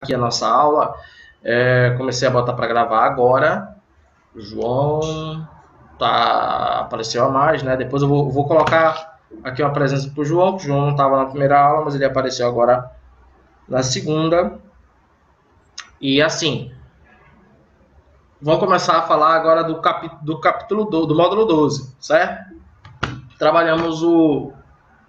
aqui a nossa aula. Comecei a botar para gravar agora. O João apareceu a mais, né? Depois eu vou colocar aqui uma presença para o João, que o João não estava na primeira aula, mas ele apareceu agora na segunda. E assim, vamos começar a falar agora do capítulo do módulo 12, certo? Trabalhamos o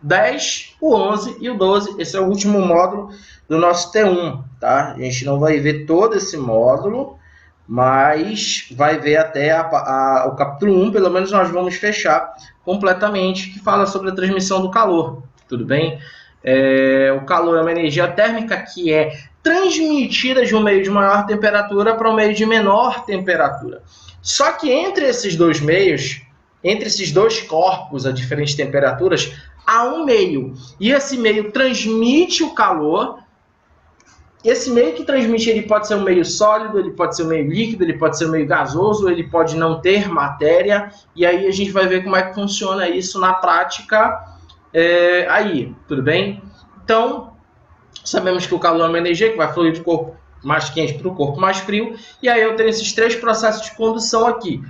10, o 11 e o 12. Esse é o último módulo do nosso T1, tá? A gente não vai ver todo esse módulo, mas vai ver até o capítulo 1, pelo menos nós vamos fechar completamente, que fala sobre a transmissão do calor, tudo bem? O calor é uma energia térmica que é transmitida de um meio de maior temperatura para um meio de menor temperatura. Só que entre esses dois meios, entre esses dois corpos a diferentes temperaturas, há um meio. E esse meio transmite o calor. Esse meio que transmite, ele pode ser um meio sólido, ele pode ser um meio líquido, ele pode ser um meio gasoso, ele pode não ter matéria. E aí a gente vai ver como é que funciona isso na prática aí, tudo bem? Então, sabemos que o calor é uma energia que vai fluir do corpo mais quente para o corpo mais frio. E aí eu tenho esses três processos de condução aqui,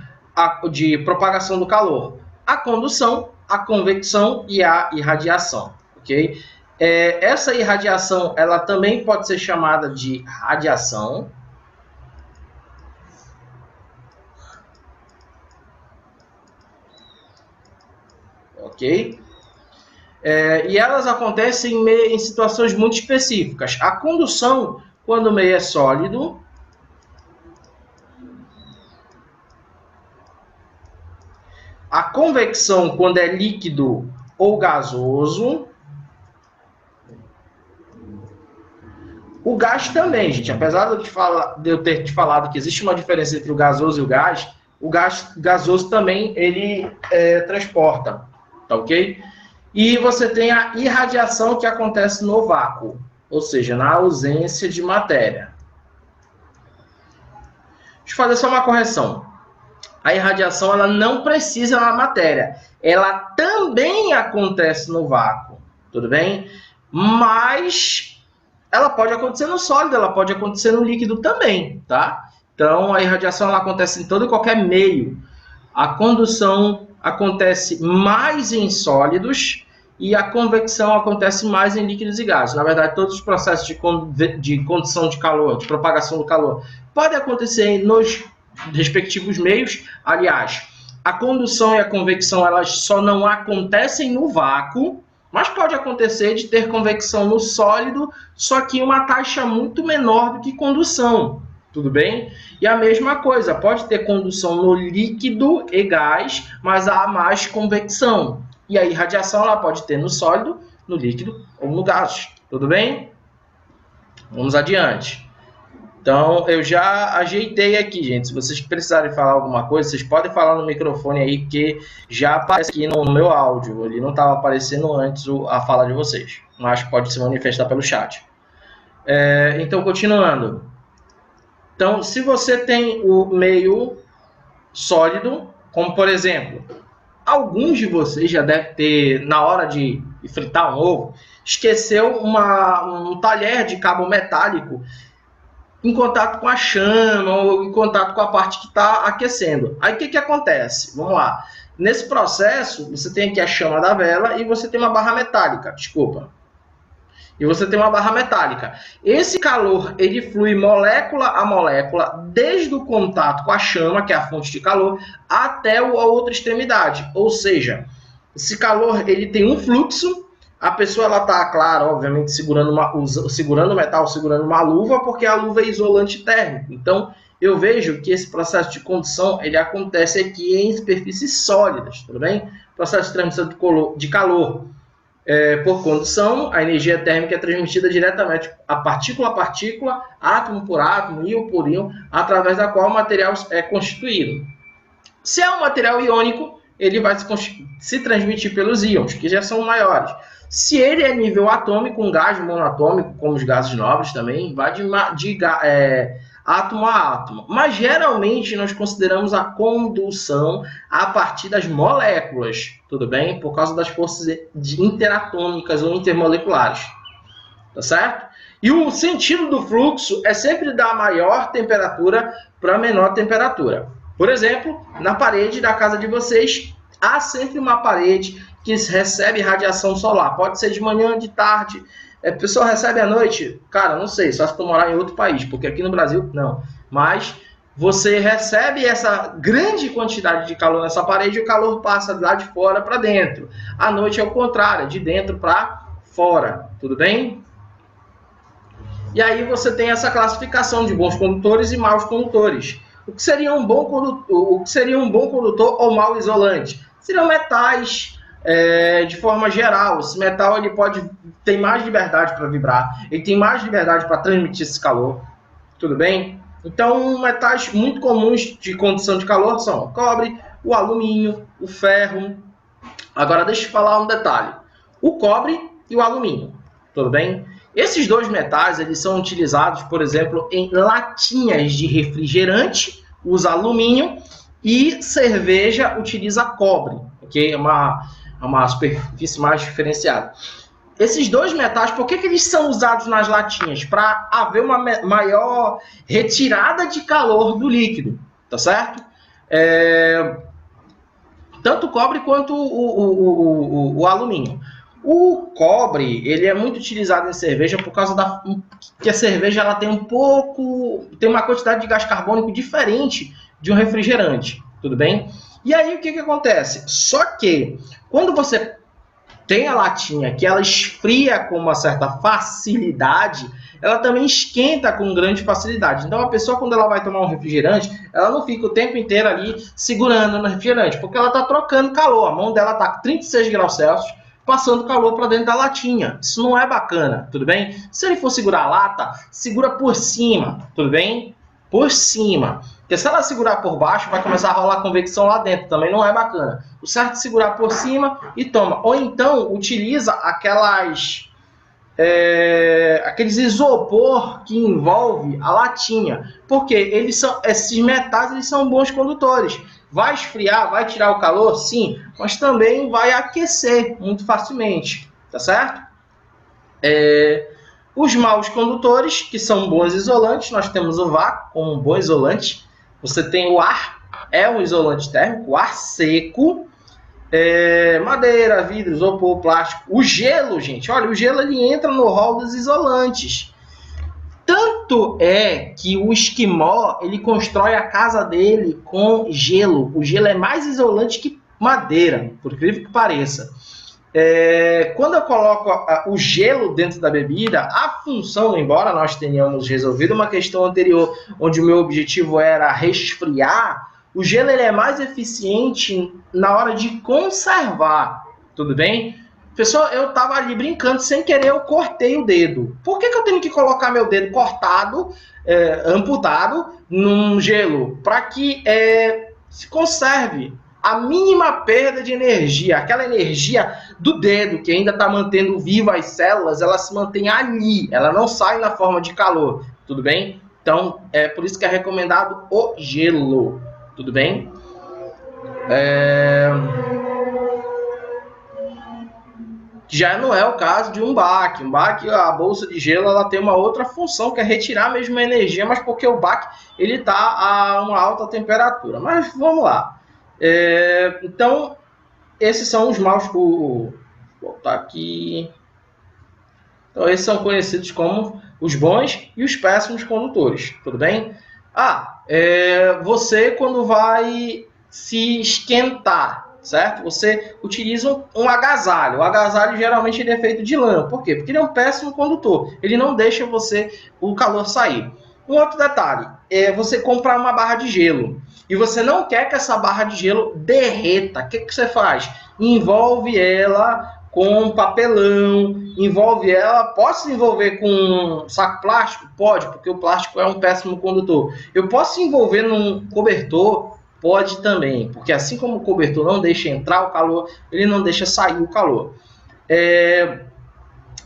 de propagação do calor. A condução, a convecção e a irradiação, ok? Essa irradiação, ela também pode ser chamada de radiação. Ok? E elas acontecem em situações muito específicas. A condução, quando o meio é sólido. A convecção, quando é líquido ou gasoso. O gás também, gente. Apesar de eu ter te falado que existe uma diferença entre o gasoso e o gás gasoso também ele transporta, tá ok? E você tem a irradiação que acontece no vácuo, ou seja, na ausência de matéria. Deixa eu fazer só uma correção. A irradiação ela não precisa da matéria. Ela também acontece no vácuo, tudo bem? Mas ela pode acontecer no sólido, ela pode acontecer no líquido também, tá? Então, a irradiação ela acontece em todo e qualquer meio. A condução acontece mais em sólidos e a convecção acontece mais em líquidos e gases. Na verdade, todos os processos de condução de calor, de propagação do calor, podem acontecer nos respectivos meios. Aliás, a condução e a convecção elas só não acontecem no vácuo, mas pode acontecer de ter convecção no sólido, só que em uma taxa muito menor do que condução, tudo bem? E a mesma coisa, pode ter condução no líquido e gás, mas há mais convecção. E a irradiação ela pode ter no sólido, no líquido ou no gás, tudo bem? Vamos adiante. Então, eu já ajeitei aqui, gente. Se vocês precisarem falar alguma coisa, vocês podem falar no microfone aí, porque já aparece aqui no meu áudio. Ele não estava aparecendo antes a fala de vocês, mas pode se manifestar pelo chat. Então, continuando. Então, se você tem o meio sólido, como por exemplo, alguns de vocês já devem ter, na hora de fritar um ovo, esqueceu um talher de cabo metálico em contato com a chama ou em contato com a parte que está aquecendo. Aí o que acontece? Vamos lá. Nesse processo, você tem aqui a chama da vela e você tem uma barra metálica, desculpa. E você tem uma barra metálica. Esse calor, ele flui molécula a molécula, desde o contato com a chama, que é a fonte de calor, até a outra extremidade. Ou seja, esse calor, ele tem um fluxo. A pessoa ela está, claro, obviamente, segurando o metal, segurando uma luva, porque a luva é isolante térmico. Então, eu vejo que esse processo de condução ele acontece aqui em superfícies sólidas, tudo bem? Processo de transmissão de calor por condução, a energia térmica é transmitida diretamente a partícula, átomo por átomo, íon por íon, através da qual o material é constituído. Se é um material iônico, ele vai se transmitir pelos íons, que já são maiores. Se ele é nível atômico, um gás monatômico, como os gases nobres também, vai de átomo a átomo. Mas geralmente nós consideramos a condução a partir das moléculas, tudo bem? Por causa das forças interatômicas ou intermoleculares, tá certo? E o sentido do fluxo é sempre dar maior temperatura para menor temperatura. Por exemplo, na parede da casa de vocês, há sempre uma parede que recebe radiação solar. Pode ser de manhã, de tarde. A pessoa recebe à noite? Cara, não sei, só se tu morar em outro país, porque aqui no Brasil, não. Mas você recebe essa grande quantidade de calor nessa parede e o calor passa lá de fora para dentro. À noite é o contrário, de dentro para fora. Tudo bem? E aí você tem essa classificação de bons condutores e maus condutores. O que seria um bom condutor ou mau isolante? Seriam metais, de forma geral. Esse metal ele tem mais liberdade para vibrar, ele tem mais liberdade para transmitir esse calor. Tudo bem? Então, metais muito comuns de condução de calor são o cobre, o alumínio, o ferro. Agora, deixa eu falar um detalhe. O cobre e o alumínio. Tudo bem? Esses dois metais eles são utilizados, por exemplo, em latinhas de refrigerante, usa alumínio, e cerveja utiliza cobre, ok? É uma superfície mais diferenciada. Esses dois metais, por que eles são usados nas latinhas? Para haver uma maior retirada de calor do líquido, tá certo? Tanto o cobre quanto o alumínio. O cobre, ele é muito utilizado em cerveja por causa que a cerveja ela tem uma quantidade de gás carbônico diferente de um refrigerante, tudo bem? E aí o que acontece? Só que quando você tem a latinha que ela esfria com uma certa facilidade, ela também esquenta com grande facilidade. Então a pessoa quando ela vai tomar um refrigerante, ela não fica o tempo inteiro ali segurando no refrigerante, porque ela está trocando calor, a mão dela está com 36 graus Celsius, passando calor para dentro da latinha. Isso não é bacana, tudo bem? Se ele for segurar a lata, segura por cima, tudo bem? Por cima. Porque se ela segurar por baixo, vai começar a rolar convecção lá dentro. Também não é bacana. O certo é segurar por cima e toma. Ou então, utiliza aqueles isopor que envolve a latinha. Porque esses metais eles são bons condutores. Vai esfriar, vai tirar o calor? Sim, mas também vai aquecer muito facilmente, tá certo? Os maus condutores, que são bons isolantes, nós temos o vácuo como um bom isolante. Você tem o ar, é um isolante térmico, o ar seco, madeira, vidro, isopor, plástico. O gelo, gente, olha, o gelo ele entra no rol dos isolantes. Tanto é que o esquimó, ele constrói a casa dele com gelo. O gelo é mais isolante que madeira, por incrível que pareça. Quando eu coloco o gelo dentro da bebida, a função, embora nós tenhamos resolvido uma questão anterior, onde o meu objetivo era resfriar, o gelo ele é mais eficiente na hora de conservar, tudo bem? Pessoal, eu estava ali brincando, sem querer eu cortei o dedo. Por que eu tenho que colocar meu dedo cortado, amputado, num gelo? Para que se conserve a mínima perda de energia. Aquela energia do dedo, que ainda está mantendo viva as células, ela se mantém ali. Ela não sai na forma de calor, tudo bem? Então, é por isso que é recomendado o gelo, tudo bem? Já não é o caso de um baque. Um baque, a bolsa de gelo, ela tem uma outra função, que é retirar mesmo a energia, mas porque o baque ele está a uma alta temperatura. Mas vamos lá. Então, esses são os maus... Vou voltar aqui. Então, esses são conhecidos como os bons e os péssimos condutores. Tudo bem? Você, quando vai se esquentar, certo? Você utiliza um agasalho. O agasalho geralmente ele é feito de lã. Por quê? Porque ele é um péssimo condutor. Ele não deixa o calor sair. Um outro detalhe é você comprar uma barra de gelo e você não quer que essa barra de gelo derreta. O que você faz? Envolve ela com papelão, posso envolver com um saco plástico? Pode, porque o plástico é um péssimo condutor. Eu posso envolver num cobertor? Pode também, porque assim como o cobertor não deixa entrar o calor, ele não deixa sair o calor.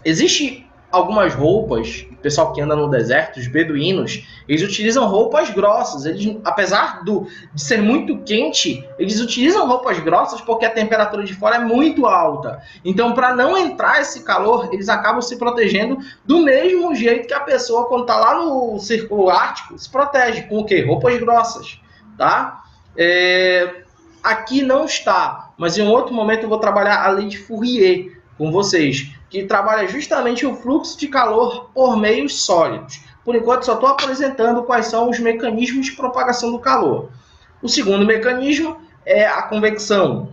Existem algumas roupas, pessoal que anda no deserto, os beduínos, eles utilizam roupas grossas. Eles, apesar de ser muito quente, eles utilizam roupas grossas porque a temperatura de fora é muito alta. Então, para não entrar esse calor, eles acabam se protegendo do mesmo jeito que a pessoa, quando está lá no Círculo Ártico, se protege. Com o quê? Roupas grossas, tá? Aqui não está, mas em um outro momento eu vou trabalhar a lei de Fourier com vocês, que trabalha justamente o fluxo de calor por meios sólidos. Por enquanto, só estou apresentando quais são os mecanismos de propagação do calor. O segundo mecanismo é a convecção.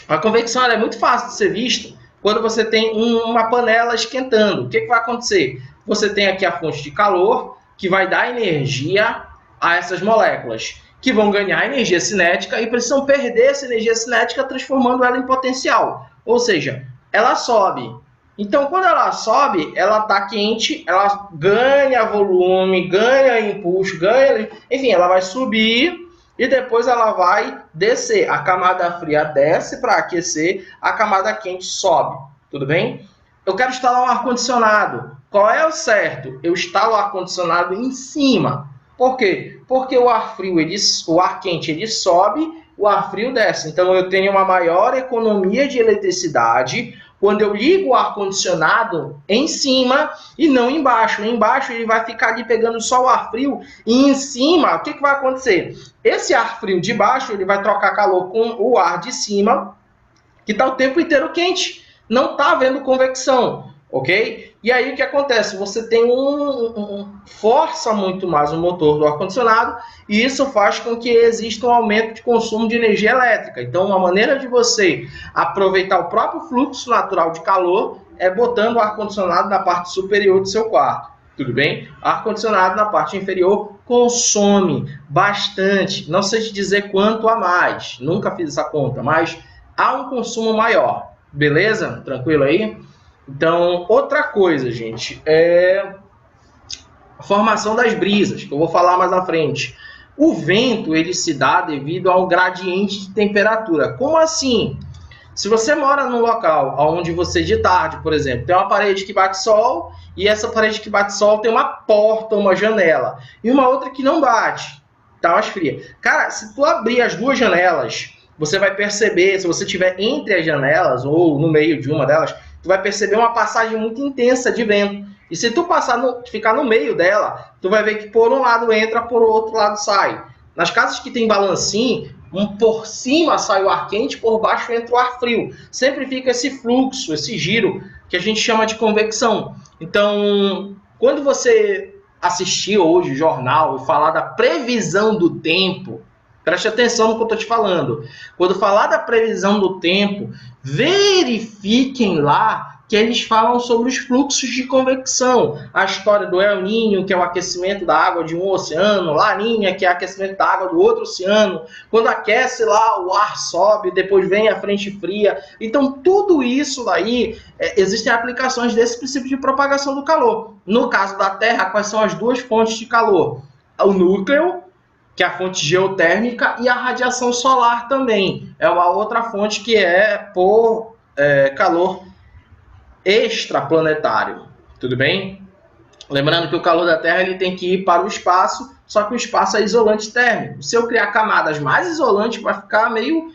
A convecção é muito fácil de ser vista quando você tem uma panela esquentando. O que vai acontecer? Você tem aqui a fonte de calor, que vai dar energia a essas moléculas, que vão ganhar energia cinética e precisam perder essa energia cinética transformando ela em potencial. Ou seja, ela sobe. Então, quando ela sobe, ela está quente, ela ganha volume, ganha impulso, enfim, ela vai subir e depois ela vai descer. A camada fria desce para aquecer, a camada quente sobe. Tudo bem? Eu quero instalar um ar-condicionado. Qual é o certo? Eu instalo o ar-condicionado em cima. Por quê? Porque o ar frio, o ar quente, ele sobe, o ar frio desce. Então, eu tenho uma maior economia de eletricidade quando eu ligo o ar-condicionado em cima e não embaixo. Embaixo, ele vai ficar ali pegando só o ar frio. E em cima, o que vai acontecer? Esse ar frio de baixo, ele vai trocar calor com o ar de cima, que está o tempo inteiro quente. Não está havendo convecção, ok? E aí o que acontece? Você tem força muito mais o motor do ar-condicionado e isso faz com que exista um aumento de consumo de energia elétrica. Então, uma maneira de você aproveitar o próprio fluxo natural de calor é botando o ar-condicionado na parte superior do seu quarto. Tudo bem? Ar-condicionado na parte inferior consome bastante. Não sei te dizer quanto a mais. Nunca fiz essa conta, mas há um consumo maior. Beleza? Tranquilo aí? Então, outra coisa, gente, é a formação das brisas, que eu vou falar mais à frente. O vento, ele se dá devido ao gradiente de temperatura. Como assim? Se você mora num local onde você, de tarde, por exemplo, tem uma parede que bate sol, e essa parede que bate sol tem uma porta, uma janela, e uma outra que não bate, tá mais fria. Cara, se tu abrir as duas janelas, você vai perceber, se você estiver entre as janelas, ou no meio de uma delas, tu vai perceber uma passagem muito intensa de vento. E se tu ficar no meio dela, tu vai ver que por um lado entra, por outro lado sai. Nas casas que tem balancim, por cima sai o ar quente, por baixo entra o ar frio. Sempre fica esse fluxo, esse giro, que a gente chama de convecção. Então, quando você assistir hoje o jornal e falar da previsão do tempo, preste atenção no que eu estou te falando. Quando falar da previsão do tempo, verifiquem lá que eles falam sobre os fluxos de convecção. A história do El Niño, que é o aquecimento da água de um oceano, Laninha, que é o aquecimento da água do outro oceano. Quando aquece lá, o ar sobe, depois vem a frente fria. Então, tudo isso daí, existem aplicações desse princípio de propagação do calor. No caso da Terra, quais são as duas fontes de calor? O núcleo, que é a fonte geotérmica, e a radiação solar também. É uma outra fonte que é por calor extraplanetário. Tudo bem? Lembrando que o calor da Terra ele tem que ir para o espaço, só que o espaço é isolante térmico. Se eu criar camadas mais isolantes, vai ficar meio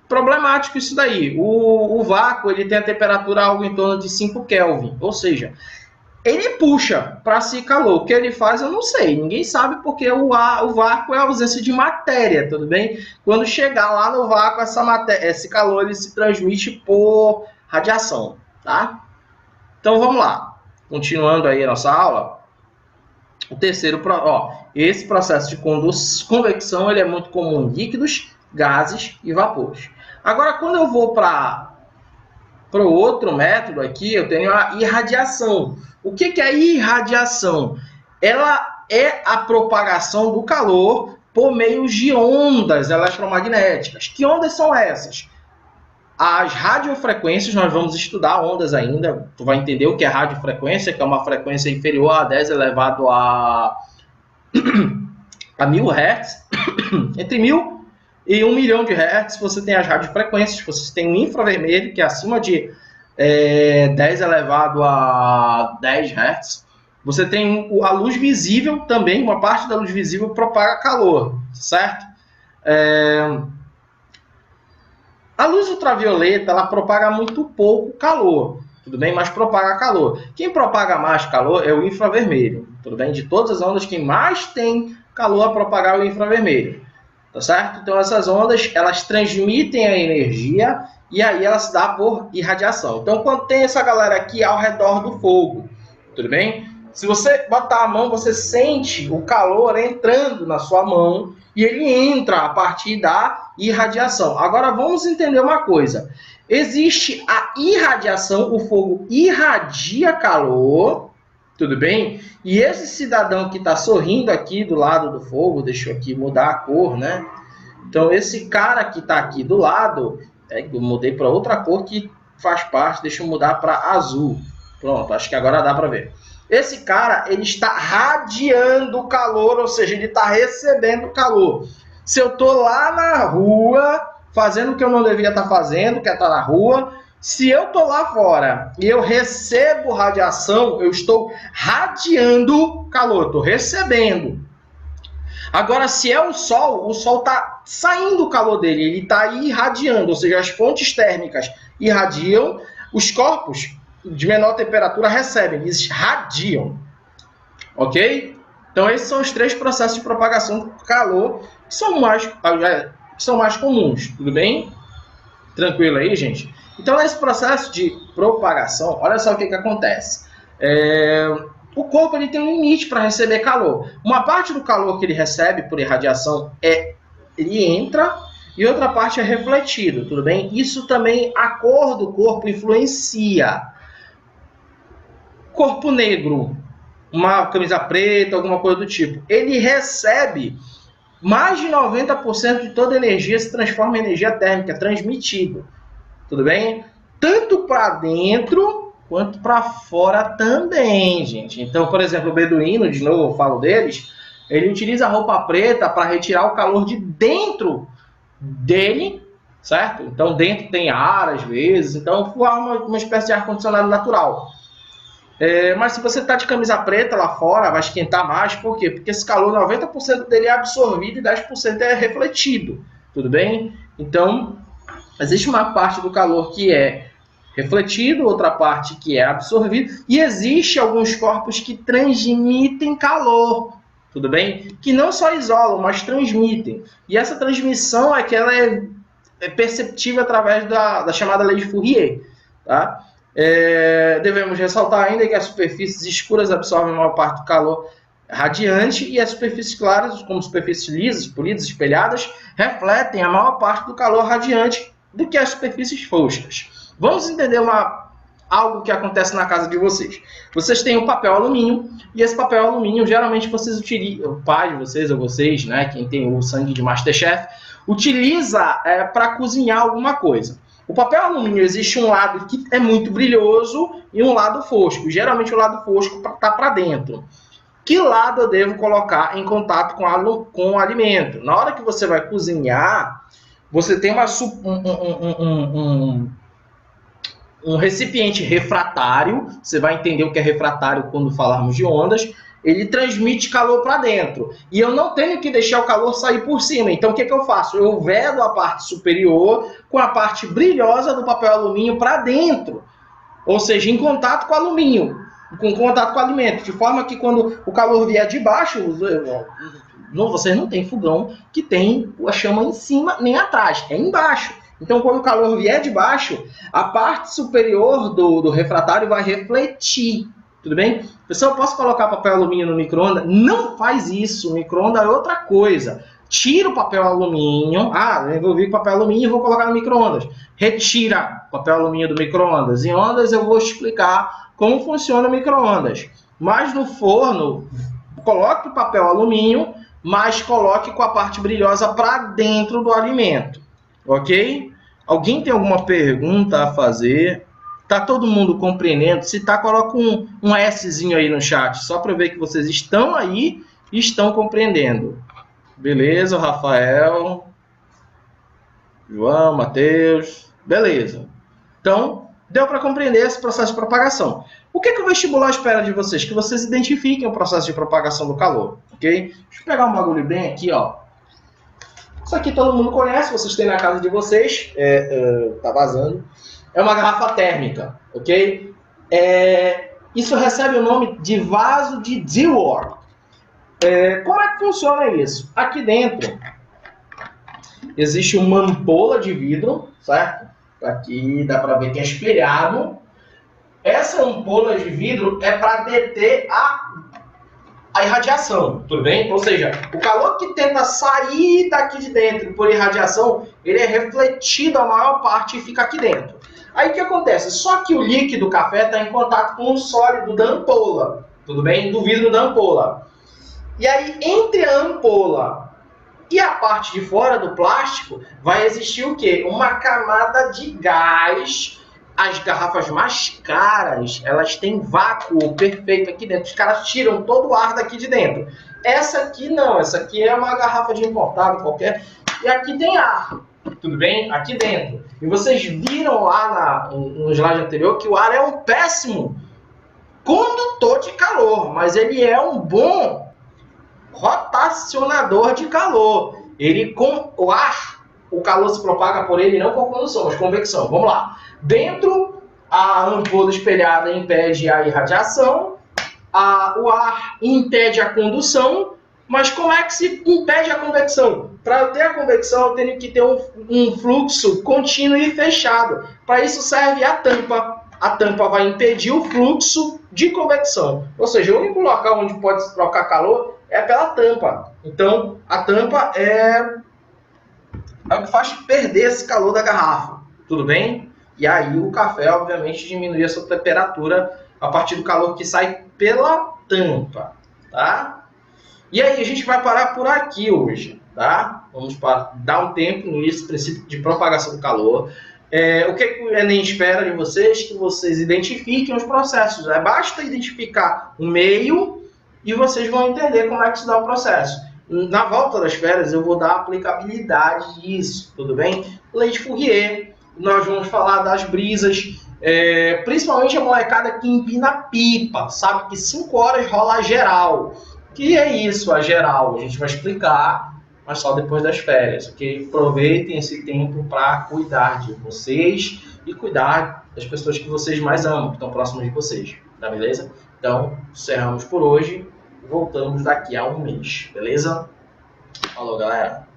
problemático isso daí. O vácuo ele tem a temperatura algo em torno de 5 Kelvin, ou seja, ele puxa para si calor. O que ele faz, eu não sei. Ninguém sabe porque o vácuo é a ausência de matéria, tudo bem? Quando chegar lá no vácuo, esse calor ele se transmite por radiação, tá? Então, vamos lá. Continuando aí a nossa aula. O terceiro, esse processo de convecção ele é muito comum em líquidos, gases e vapores. Agora, quando eu vou para o outro método aqui, eu tenho a irradiação. O que é irradiação? Ela é a propagação do calor por meio de ondas eletromagnéticas. Que ondas são essas? As radiofrequências, nós vamos estudar ondas ainda. Tu vai entender o que é radiofrequência, que é uma frequência inferior a 10 elevado a 1000 Hz. Entre 1000 e 1 milhão de Hz, você tem as radiofrequências. Você tem o infravermelho, que é acima de 10 elevado a 10 Hz. você tem a luz visível também, uma parte da luz visível propaga calor, certo? A luz ultravioleta, ela propaga muito pouco calor, tudo bem? Mas propaga calor. Quem propaga mais calor é o infravermelho, tudo bem? De todas as ondas, quem mais tem calor a propagar é o infravermelho, tá certo? Então, essas ondas, elas transmitem a energia e aí ela se dá por irradiação. Então, quando tem essa galera aqui ao redor do fogo, tudo bem? Se você botar a mão, você sente o calor entrando na sua mão e ele entra a partir da irradiação. Agora vamos entender uma coisa. Existe a irradiação, o fogo irradia calor, tudo bem? E esse cidadão que está sorrindo aqui do lado do fogo, deixa eu aqui mudar a cor, né? Então esse cara que está aqui do lado, eu mudei para outra cor que faz parte, deixa eu mudar para azul. Pronto, acho que agora dá para ver. Esse cara, ele está radiando calor, ou seja, ele está recebendo calor. Se eu estou lá na rua, fazendo o que eu não devia estar fazendo, que é estar na rua, se eu estou lá fora e eu recebo radiação, eu estou radiando calor, estou recebendo. Agora, se é o sol está saindo o calor dele, ele está irradiando, ou seja, as fontes térmicas irradiam, os corpos de menor temperatura recebem, eles radiam, ok? Então esses são os 3 processos de propagação do calor que são mais comuns, tudo bem? Tranquilo aí, gente? Então nesse processo de propagação, olha só o que acontece. O corpo ele tem um limite para receber calor. Uma parte do calor que ele recebe por irradiação ele entra e outra parte é refletido, tudo bem? Isso também, a cor do corpo influencia. Corpo negro, uma camisa preta, alguma coisa do tipo, ele recebe mais de 90% de toda a energia se transforma em energia térmica, transmitido, tudo bem? Tanto para dentro quanto para fora também, gente. Então, por exemplo, o beduíno, de novo eu falo deles, ele utiliza a roupa preta para retirar o calor de dentro dele, certo? Então, dentro tem ar, às vezes, então forma uma espécie de ar-condicionado natural. Mas se você está de camisa preta lá fora, vai esquentar mais. Por quê? Porque esse calor, 90% dele é absorvido e 10% é refletido. Tudo bem? Então, existe uma parte do calor que é refletido, outra parte que é absorvido. E existe alguns corpos que transmitem calor. Tudo bem? Que não só isolam, mas transmitem. E essa transmissão é que ela é perceptível através da chamada lei de Fourier. Tá? Devemos ressaltar ainda que as superfícies escuras absorvem a maior parte do calor radiante e as superfícies claras, como superfícies lisas, polidas, espelhadas, refletem a maior parte do calor radiante do que as superfícies foscas. Vamos entender algo que acontece na casa de vocês. Vocês têm um papel alumínio e esse papel alumínio geralmente vocês utilizam, o pai de vocês ou vocês, né, quem tem o sangue de Masterchef, utiliza para cozinhar alguma coisa. O papel alumínio existe um lado que é muito brilhoso e um lado fosco. Geralmente o lado fosco está para dentro. Que lado eu devo colocar em contato com o alimento? Na hora que você vai cozinhar, você tem um recipiente refratário. Você vai entender o que é refratário quando falarmos de ondas. Ele transmite calor para dentro. E eu não tenho que deixar o calor sair por cima. Então, o que eu faço? Eu vedo a parte superior com a parte brilhosa do papel alumínio para dentro. Ou seja, em contato com o alumínio, com contato com o alimento. De forma que quando o calor vier de baixo, vocês não tem fogão que tem a chama em cima nem atrás. É embaixo. Então, quando o calor vier de baixo, a parte superior do refratário vai refletir. Tudo bem? Pessoal, eu posso colocar papel alumínio no micro-ondas? Não faz isso. O micro-ondas é outra coisa. Tira o papel alumínio. Eu envolvi com papel alumínio e vou colocar no micro-ondas. Retira o papel alumínio do micro-ondas. Em ondas eu vou explicar como funciona o micro-ondas. Mas no forno, coloque o papel alumínio, mas coloque com a parte brilhosa para dentro do alimento. Ok? Alguém tem alguma pergunta a fazer? Tá todo mundo compreendendo? Se tá, coloca um Szinho aí no chat, só para ver que vocês estão aí e estão compreendendo. Beleza, Rafael, João, Matheus, beleza. Então, deu para compreender esse processo de propagação. O que o vestibular espera de vocês? Que vocês identifiquem o processo de propagação do calor, ok? Deixa eu pegar um bagulho bem aqui, ó. Isso aqui todo mundo conhece, vocês têm na casa de vocês, tá vazando. É uma garrafa térmica, ok? Isso recebe o nome de vaso de Dewar. Como é que funciona isso? Aqui dentro existe uma ampola de vidro, certo? Aqui dá para ver que é espelhado. Essa ampola de vidro é para deter a irradiação, tudo bem? Ou seja, o calor que tenta sair daqui de dentro por irradiação, ele é refletido a maior parte e fica aqui dentro. Aí o que acontece? Só que o líquido café está em contato com o sólido da ampola, tudo bem? Do vidro da ampola. E aí, entre a ampola e a parte de fora do plástico, vai existir o quê? Uma camada de gás. As garrafas mais caras, elas têm vácuo perfeito aqui dentro. Os caras tiram todo o ar daqui de dentro. Essa aqui não, essa aqui é uma garrafa de importado qualquer. E aqui tem ar, tudo bem? Aqui dentro. E vocês viram lá no slide anterior que o ar é um péssimo condutor de calor, mas ele é um bom rotacionador de calor. O ar, o calor se propaga por ele não com condução, mas convecção. Vamos lá. Dentro, a ampola espelhada impede a irradiação, o ar impede a condução, mas como é que se impede a convecção? Para eu ter a convecção, eu tenho que ter um fluxo contínuo e fechado. Para isso serve a tampa. A tampa vai impedir o fluxo de convecção. Ou seja, o único local onde pode se trocar calor é pela tampa. Então, a tampa é o que faz perder esse calor da garrafa. Tudo bem? E aí o café, obviamente, diminui a sua temperatura a partir do calor que sai pela tampa, tá? E aí a gente vai parar por aqui hoje, tá? Vamos dar um tempo nesse princípio de propagação do calor. O que o Enem espera de vocês? Que vocês identifiquem os processos. Basta identificar o meio e vocês vão entender como é que se dá o processo. Na volta das férias eu vou dar a aplicabilidade disso, tudo bem? Lei de Fourier. Nós vamos falar das brisas, principalmente a molecada que empina pipa, sabe que 5 horas rola a geral. Que é isso, a geral? A gente vai explicar, mas só depois das férias, ok? Aproveitem esse tempo para cuidar de vocês e cuidar das pessoas que vocês mais amam, que estão próximas de vocês, tá beleza? Então, encerramos por hoje, voltamos daqui a um mês, beleza? Falou, galera!